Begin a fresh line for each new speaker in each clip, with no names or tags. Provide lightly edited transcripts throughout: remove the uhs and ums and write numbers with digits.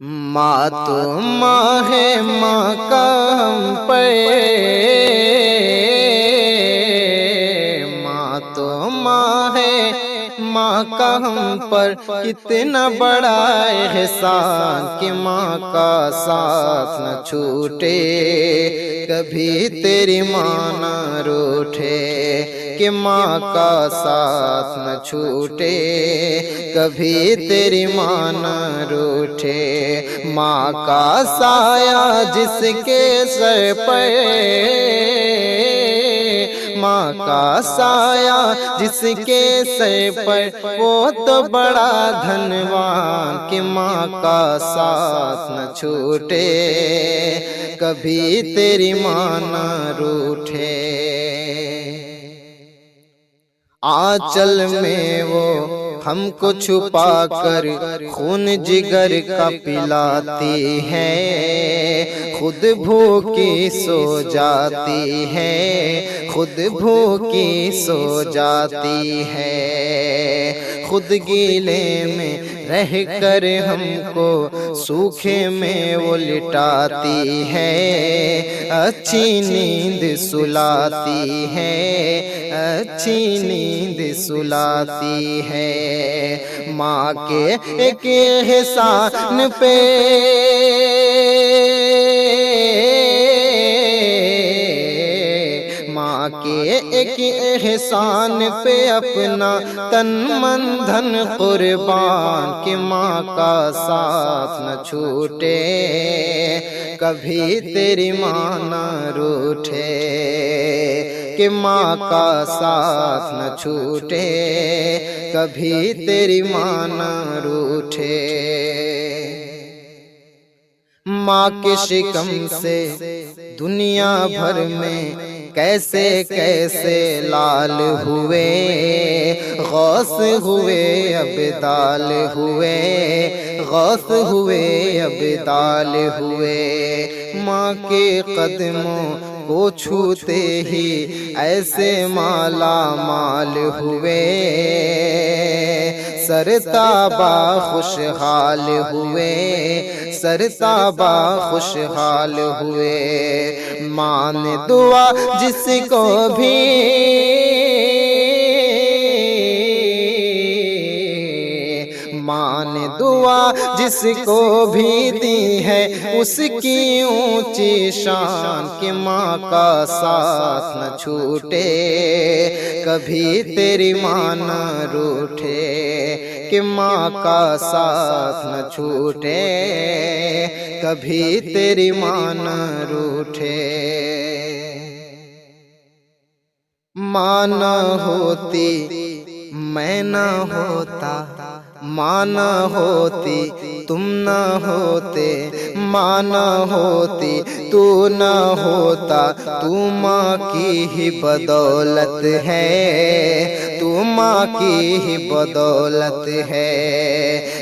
ماں تو ماں ہے، ماں کا ہم پر، ماں تو ماں ہے، ماں کا ہم پر کتنا بڑا احسان کہ ماں کا ساتھ نہ چھوٹے، کبھی تیری ماں نہ روٹھے، کہ ماں کا ساتھ نہ چھوٹے، کبھی تیری ماں نہ روٹھے۔ ماں کا سایہ جس کے سر پر، ماں کا سایہ جس کے سر پر، وہ تو بڑا دھنوان کہ ماں کا ساتھ نہ چھوٹے، کبھی تیری ماں نہ روٹھے۔ آنچل میں وہ ہم کو چھپا کر خون جگر کا پلاتی ہے، خود بھوکی سو جاتی ہے، خود بھوکی سو جاتی ہے، خود گیلے میں رہ کر ہم کو سوکھے میں وہ لٹاتی ہے، اچھی نیند سلاتی ہے، اچھی نیند سلاتی ہے۔ ماں کے ایک احسان پہ ماں کے ایک احسان پہ اپنا تن من دھن قربان کہ ماں کا ساتھ نہ چھوٹے، کبھی تیری ماں نہ روٹھے، کہ ماں کا ساتھ نہ چھوٹے، کبھی تیری ماں نہ روٹھے۔ ماں کے شکم سے دنیا بھر میں کیسے کیسے لال ہوئے، غوث ہوئے ابدال ہوئے، غوث ہوئے ابدال ہوئے، ماں کے قدموں کو چھوتے ہی ایسے مالا مال ہوئے، سرتابہ خوشحال ہوئے، سرتابہ خوشحال ہوئے۔ ماں نے دعا جس کو بھی ماں نے دعا جس کو بھی دی ہے، اس کی اونچی شان کہ ماں کا ساتھ نہ چھوٹے، کبھی تیری ماں نہ روٹھے، کہ ماں کا ساتھ نہ چھوٹے، کبھی تیری ماں نہ روٹھے۔ ماں نہ ہوتی میں نہ ہوتا، ماں نہ ہوتی تم نہ ہوتے، ماں نہ ہوتی تو نہ ہوتا، تو ماں کی ہی بدولت ہے، تو ماں کی ہی بدولت ہے،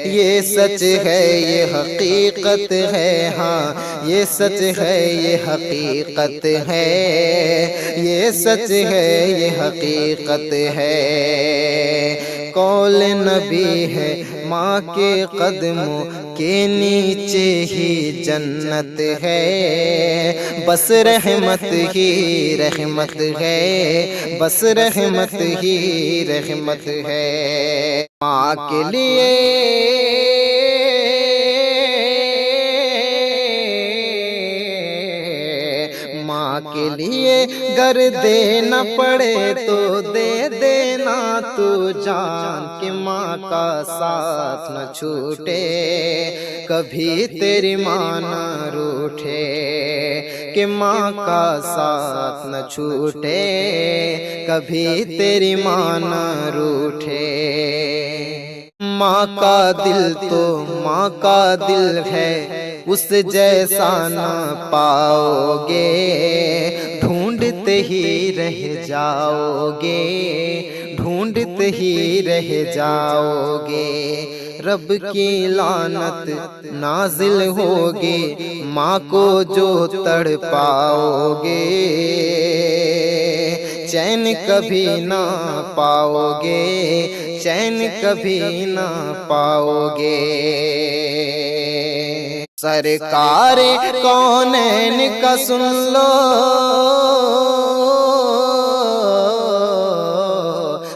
یہ سچ ہے یہ حقیقت ہے، ہاں یہ سچ ہے یہ حقیقت ہے، یہ سچ ہے یہ حقیقت ہے۔ قول نبی ہے ماں کے قدموں کے نیچے ہی جنت ہے، بس رحمت ہی رحمت ہے، بس رحمت ہی رحمت ہے۔ ماں کے لیے ماں کے لیے گر دینا پڑے تو دے دینا تو جان، کہ ماں کا ساتھ نہ چھوٹے، کبھی تیری ماں نہ روٹھے، کہ ماں کا ساتھ نہ چھوٹے، کبھی تیری ماں نہ روٹھے۔ ماں کا دل تو ماں کا دل ہے، اس جیسا نہ پاؤ گے، ڈھونڈتے ہی رہ جاؤ گے، ڈھونڈتے ہی رہ جاؤ گے۔ رب کی لعنت نازل ہوگی ماں کو جو تڑ پاؤ گے، چین کبھی نہ پاؤ گے، چین کبھی نہ پاؤ گے۔ سرکار کونین کا سن لو،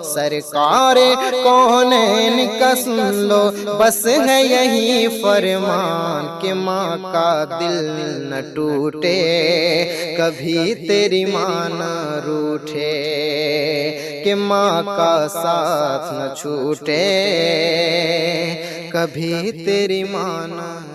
سرکار کونین کا سن لو، بس ہے یہی فرمان کہ ماں کا دل نہ ٹوٹے، کبھی تیری ماں نہ روٹھے، کہ ماں کا ساتھ نہ چھوٹے، کبھی تیری ماں نہ